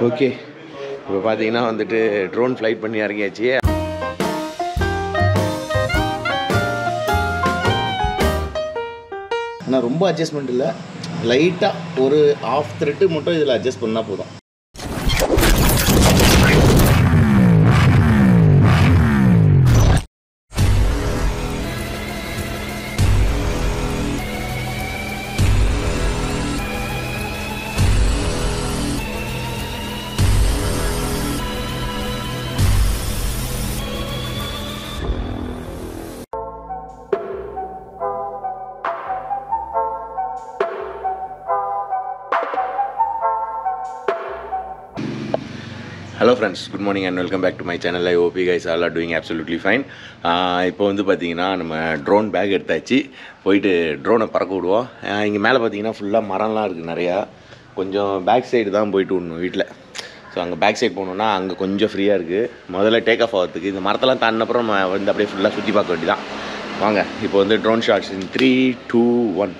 Okay, இப்போ பார்த்தீங்கன்னா வந்துட்டு ட்ரோன் ஃப்ளைட் பண்ணி இறங்கியாச்சு. ஆனால் ரொம்ப அட்ஜஸ்ட்மெண்ட் இல்லை, லைட்டாக ஒரு ஆஃப் த்ரெட்டு மட்டும் இதில் அட்ஜஸ்ட் பண்ணால் போதும். Hello friends, good morning and welcome back to my channel. I hope you guys all are doing absolutely fine. இப்போ வந்து பார்த்தீங்கன்னா நம்ம ட்ரோன் பேக் எடுத்தாச்சு, போயிட்டு ட்ரோனை பறக்க விடுவோம். இங்கே மேலே பார்த்தீங்கன்னா ஃபுல்லாக மரம்லாம் இருக்குது நிறையா. கொஞ்சம் பேக் சைடு தான் போயிட்டு விடணும் வீட்டில். ஸோ அங்கே பேக் சைடு போகணுன்னா அங்கே கொஞ்சம் ஃப்ரீயாக இருக்குது. முதல்ல டேக் ஆஃப் ஆகிறதுக்கு இந்த மரத்தெல்லாம் தாண்டினப்புறம் நம்ம வந்து அப்படியே ஃபுல்லாக சுற்றி பார்க்க வேண்டியதான். வாங்க இப்போ வந்து ட்ரோன் ஷாட்ஸ் இன் 3, 2, 1.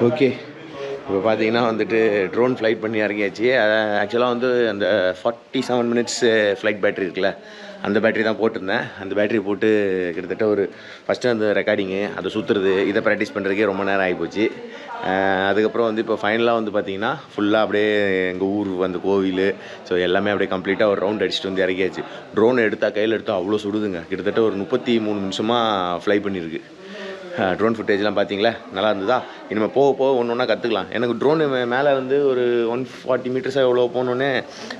ஓகே, இப்போ பார்த்தீங்கன்னா வந்துட்டு ட்ரோன் ஃப்ளைட் பண்ணி இறங்கியாச்சு. ஆக்சுவலாக வந்து அந்த 47 மினிட்ஸ் ஃப்ளைட் பேட்ரி இருக்குல்ல, அந்த பேட்ரி தான் போட்டிருந்தேன். அந்த பேட்ரி போட்டு கிட்டத்தட்ட ஒரு ஃபஸ்ட்டு அந்த ரெக்கார்டிங்கு அதை சுற்றுறது இதை ப்ராக்டிஸ் பண்ணுறதுக்கே ரொம்ப நேரம் ஆகிப்போச்சு. அதுக்கப்புறம் வந்து இப்போ ஃபைனலாக வந்து பார்த்திங்கன்னா ஃபுல்லாக அப்படியே எங்கள் ஊர் அந்த கோவில் ஸோ எல்லாமே அப்படியே கம்ப்ளீட்டாக ஒரு ரவுண்ட் அடிச்சுட்டு வந்து இறங்கியாச்சு. ட்ரோன் எடுத்தால் கையில் எடுத்தால் அவ்வளோ சுடுதுங்க. கிட்டத்தட்ட ஒரு 33 நிமிஷமாக ஃப்ளை பண்ணியிருக்கு. ட்ரோன் ஃபுட்டேஜ்லாம் பார்த்தீங்களா, நல்லா இருந்ததா? இனிமேல் போக போக ஒன்று ஒன்றா கற்றுக்கலாம். எனக்கு ட்ரோனு மேலே வந்து ஒரு 140 மீட்டர்ஸாக எவ்வளோ போகணுன்னே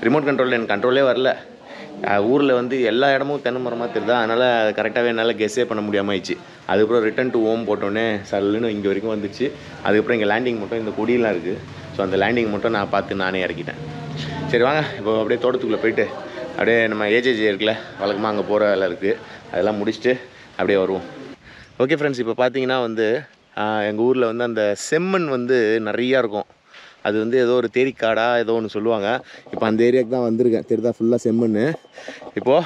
ரிமோட் கண்ட்ரோலில் எனக்கு கண்ட்ரோலே வரல. ஊரில் வந்து எல்லா இடமும் தென்னை மரமாக தெரியுதா, அதனால் கரெக்டாகவே என்னால் கெஸ்ஸே பண்ண முடியாமல் ஆயிடுச்சு. அதுக்கப்புறம் ரிட்டன் டு ஹோம் போட்டோன்னே சல்லுன்னு இங்கே வரைக்கும் வந்துச்சு. அதுக்கப்புறம் இங்கே லேண்டிங் மட்டும் இந்த கொடியெலாம் இருக்குது. ஸோ அந்த லேண்டிங் மட்டும் நான் பார்த்து நானே இறக்கிட்டேன். சரி வாங்க இப்போ அப்படியே தோட்டத்துக்குள்ளே போயிட்டு அப்படியே நம்ம ஏஜேஜே இருக்குல்ல, வழக்கமாக அங்கே போகிற வேலை இருக்குது, அதெல்லாம் முடிச்சுட்டு அப்படியே வருவோம். ஓகே ஃப்ரெண்ட்ஸ், இப்போ பார்த்தீங்கன்னா வந்து எங்கள் ஊரில் வந்து அந்த செம்மண் வந்து நிறையா இருக்கும். அது வந்து ஏதோ ஒரு தேரிக்காடாக ஏதோ ஒன்று சொல்லுவாங்க. இப்போ அந்த ஏரியாவுக்கு தான் வந்திருக்கேன். தெரியுதா, ஃபுல்லாக செம்மண். இப்போது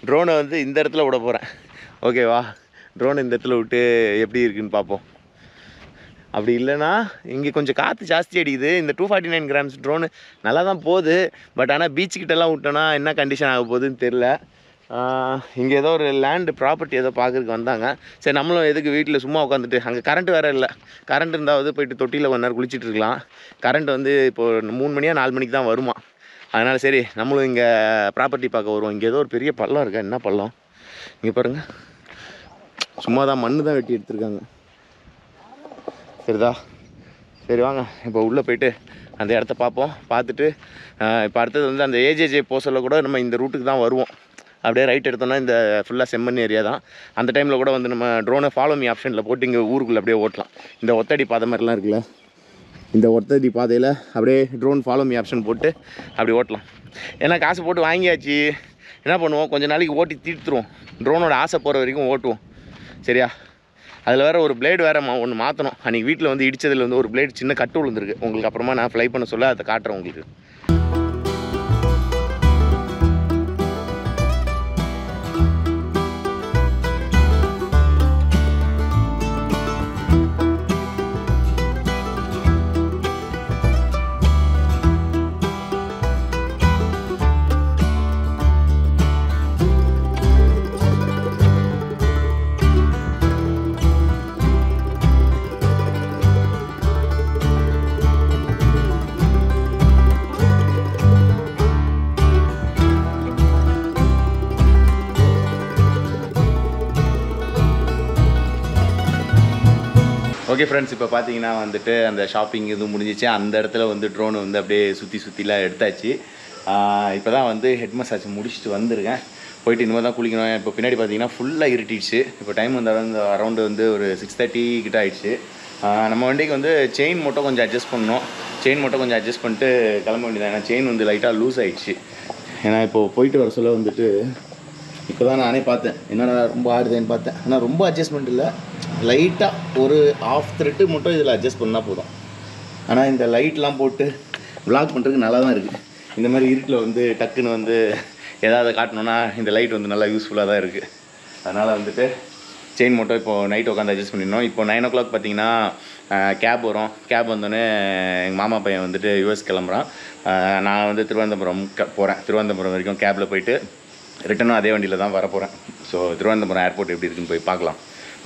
ட்ரோனை வந்து இந்த இடத்துல விட போகிறேன். ஓகேவா, ட்ரோனை இந்த இடத்துல விட்டு எப்படி இருக்குதுன்னு பார்ப்போம். அப்படி இல்லைன்னா இங்கே கொஞ்சம் காற்று ஜாஸ்தி அடிக்குது. இந்த 249 கிராம்ஸ் ட்ரோனு நல்லா தான் போகுது. பட் ஆனால் பீச்சுக்கிட்டலாம் விட்டோன்னா என்ன கண்டிஷன் ஆக போகுதுன்னு தெரில. இங்கே ஏதோ ஒரு லேண்டு ப்ராப்பர்ட்டி ஏதோ பார்க்குறதுக்கு வந்தாங்க. சரி நம்மளும் எதுக்கு வீட்டில் சும்மா உட்காந்துட்டு, அங்கே கரண்ட் வேறு இல்லை. கரண்ட் இருந்தாவது போய்ட்டு தொட்டியில் கொஞ்ச நேரம் குளிச்சுட்டு இருக்கலாம். கரண்ட் வந்து இப்போது 3 மணியா 4 மணிக்கு தான் வருமா. அதனால் சரி நம்மளும் இங்கே ப்ராப்பர்ட்டி பார்க்க வருவோம். இங்கே ஏதோ ஒரு பெரிய பள்ளம் இருக்கா, என்ன பள்ளம் இங்கே பாருங்கள். சும்மா தான் மண்ணு தான் வெட்டி எடுத்துருக்காங்க, சரிதா? சரி வாங்க இப்போ உள்ளே போய்ட்டு அந்த இடத்த பார்ப்போம். பார்த்துட்டு இப்போ அடுத்தது வந்து அந்த ஏஜேஜே போசலில் கூட நம்ம இந்த ரூட்டுக்கு தான் வருவோம். அப்படியே ரைட் எடுத்தோம்னா இந்த ஃபுல்லாக செம்மண் ஏரியா தான். அந்த டைமில் கூட வந்து நம்ம ட்ரோனை ஃபாலோ மீ ஆப்ஷனில் போட்டு இங்கே ஊருக்குள்ளே அப்படியே ஓட்டலாம். இந்த ஒத்தடி பாதை மாதிரிலாம் இருக்குல்ல, இந்த ஒத்தடி பாதையில் அப்படியே ட்ரோன் ஃபாலோ மீ ஆப்ஷன் போட்டு அப்படி ஓட்டலாம். ஏன்னா காசு போட்டு வாங்கியாச்சு, என்ன பண்ணுவோம், கொஞ்சம் நாளைக்கு ஓட்டி தீர்த்துருவோம். ட்ரோனோட ஆசை போகிற வரைக்கும் ஓட்டுவோம், சரியா? அதில் வேறு ஒரு பிளேடு வேறு ஒன்று மாற்றணும். அன்றைக்கி வீட்டில் வந்து இடித்ததில் வந்து ஒரு பிளேடு சின்ன கட்டு விழுந்துருக்கு. உங்களுக்கு அப்புறமா நான் ஃப்ளை பண்ண சொல்ல அதை காட்டுறேன் உங்களுக்கு. ஓகே ஃப்ரெண்ட்ஸ், இப்போ பார்த்தீங்கன்னா வந்துட்டு அந்த ஷாப்பிங் இது முடிஞ்சிச்சு. அந்த இடத்துல வந்து ட்ரோன் வந்து அப்படியே சுற்றிலாம் எடுத்தாச்சு. இப்போ தான் வந்து ஹெட் மசாஜ் முடிச்சுட்டு வந்திருக்கேன். போயிட்டு இனிமேல் தான் குளிக்கணும். இப்போ பின்னாடி பார்த்தீங்கன்னா ஃபுல்லாக இருட்டிடுச்சு. இப்போ டைம் வந்து அரௌண்டு வந்து ஒரு 6:30 கிட்ட ஆயிடுச்சு. நம்ம வண்டிக்கு வந்து செயின் மட்டும் கொஞ்சம் அட்ஜஸ்ட் பண்ணணும். செயின் மட்டும் கொஞ்சம் அட்ஜஸ்ட் பண்ணிட்டு கிளம்ப வேண்டியதான். ஏன்னா செயின் வந்து லைட்டாக லூஸ் ஆகிடுச்சு. ஏன்னா இப்போது போயிட்டு வர சொல்ல வந்துட்டு இப்போ தான் நானே பார்த்தேன் என்னென்ன ரொம்ப ஆடுதேன்னு பார்த்தேன். ஆனால் ரொம்ப அட்ஜஸ்ட்மெண்ட் இல்லை, லைட்டாக ஒரு ஆஃப் த்ரெட்டு மட்டும் இதில் அட்ஜஸ்ட் பண்ணால் போதும். ஆனால் இந்த லைட்லாம் போட்டு விளாக் பண்ணுறதுக்கு நல்லா தான் இருக்குது. இந்த மாதிரி இருட்டில் வந்து டக்குன்னு வந்து ஏதாவது காட்டணுன்னா இந்த லைட் வந்து நல்லா யூஸ்ஃபுல்லாக தான் இருக்குது. அதனால் வந்துட்டு செயின் மட்டும் இப்போது நைட் உட்காந்து அட்ஜஸ்ட் பண்ணிடணும். இப்போ 9 o'clock பார்த்தீங்கன்னா கேப் வரும். கேப் வந்தோடனே எங்கள் மாமா பையன் வந்துட்டு யூஎஸ் கிளம்புறான். நான் வந்து திருவனந்தபுரம் போகிறேன். திருவனந்தபுரம் வரைக்கும் கேபில் போயிட்டு ரிட்டனும் அதே வண்டியில் தான் வரப்போகிறேன். ஸோ திருவனந்தபுரம் ஏர்போர்ட் எப்படி இருக்குன்னு போய் பார்க்கலாம்.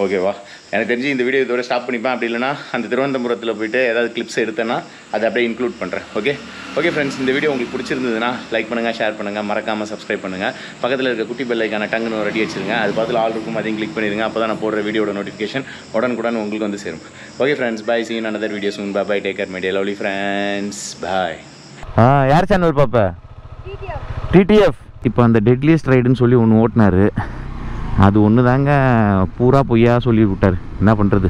ஓகேவா? எனக்கு தெரிஞ்சு இந்த வீடியோ இதோட ஸ்டாப் பண்ணிப்பேன். அப்படி இல்லைனா அந்த திருவனந்தபுரத்தில் போய்ட்டு ஏதாவது கிளிப்ஸ் எடுத்தேன்னா அதை அப்படியே இன்க்ளூட் பண்ணுறேன். ஓகே ஃப்ரெண்ட்ஸ், இந்த வீடியோ உங்களுக்கு பிடிச்சிருந்ததுன்னா லைக் பண்ணுங்கள், ஷேர் பண்ணுங்கள், மறக்காமல் சப்ஸ்கிரைப் பண்ணுங்கள். பக்கத்தில் இருக்க குட்டி பெல் ஐக்கான டங்குன்னு ரெடி வச்சுருங்க. அது பார்த்து ஆல் இருக்கும், அதையும் கிளிக் பண்ணிடுங்க. அப்போ தான் நான் போடுற வீடியோட நோட்டிஃபிகேஷன் உடனுக்குடன் உங்களுக்கு வந்து சேரும். Okay friends, bye. See you in another video soon. Bye. Take care my dear lovely friends. Bye. யார் சேனல் பாப்பா? டிடிஎஃப். இப்போ அந்த டெட்லியஸ்ட் ரைடுன்னு சொல்லி ஒன்று ஓட்டினார். அது ஒன்று தாங்க பூரா பொய்யா சொல்லி விட்டார். என்ன பண்ணுறது?